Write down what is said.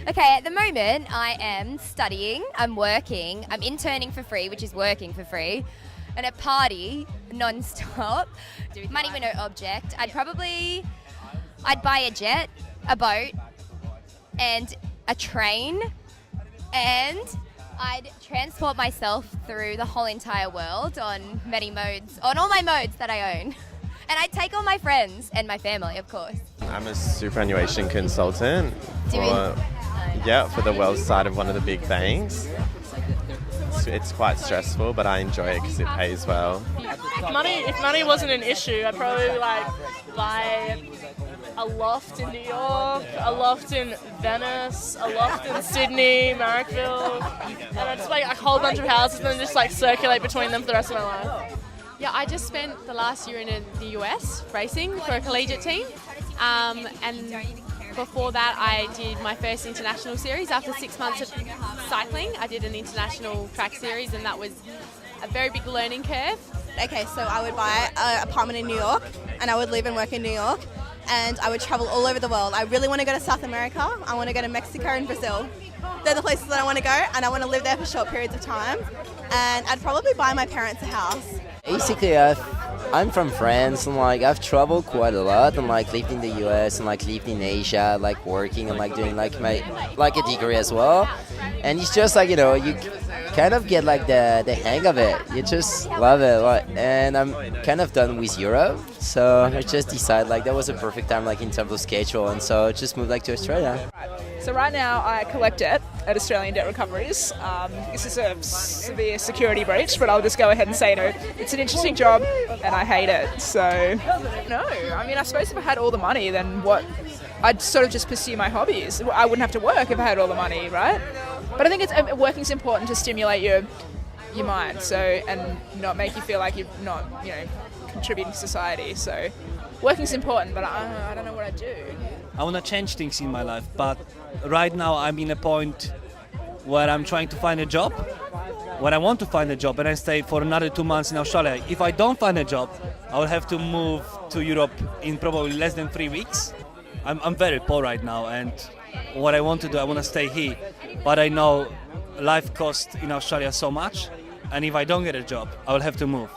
Okay, at the moment I am studying, I'm working, I'm interning for free, which is working for free, and a party non-stop. Money with no object. I'd buy a jet, a boat, and a train, and I'd transport myself through the whole entire world on many modes, on all my modes that I own. And I'd take all my friends and my family, of course. I'm a superannuation consultant Doing- for the wealth side of one of the big banks. It's quite stressful, but I enjoy it because it pays well. If money wasn't an issue, I'd probably buy a loft in New York, a loft in Venice, a loft in Sydney, Marrickville, and I'd just a whole bunch of houses and then just circulate between them for the rest of my life. Yeah, I just spent the last year in the US racing for a collegiate team, and before that I did my first international series. After 6 months of cycling, I did an international track series, and that was a very big learning curve. Okay, so I would buy an apartment in New York, and I would live and work in New York, and I would travel all over the world. I really want to go to South America. I want to go to Mexico and Brazil. They're the places that I want to go, and I want to live there for short periods of time. And I'd probably buy my parents a house. Basically, I'm from France, and I've traveled quite a lot, and lived in the US, and lived in Asia, working and doing my a degree as well. And it's just you kind of get the hang of it. You just love it. And I'm kind of done with Europe, so I just decided that was a perfect time in terms of schedule, and so I just moved to Australia. So right now I collect debt at Australian Debt Recoveries. This is a severe security breach, but I'll just go ahead and say it's an interesting job and I hate it. So no, I suppose if I had all the money, then I'd sort of just pursue my hobbies. I wouldn't have to work if I had all the money, right? But I think working's important to stimulate your mind, and not make you feel like you're not contributing to society. So working's important, but I don't know what I'd do. I want to change things in my life, but right now I'm in a point where I'm trying to find a job, where I want to find a job, and I stay for another 2 months in Australia. If I don't find a job, I will have to move to Europe in probably less than 3 weeks. I'm very poor right now, and what I want to do, I want to stay here, but I know life costs in Australia so much, and if I don't get a job, I will have to move.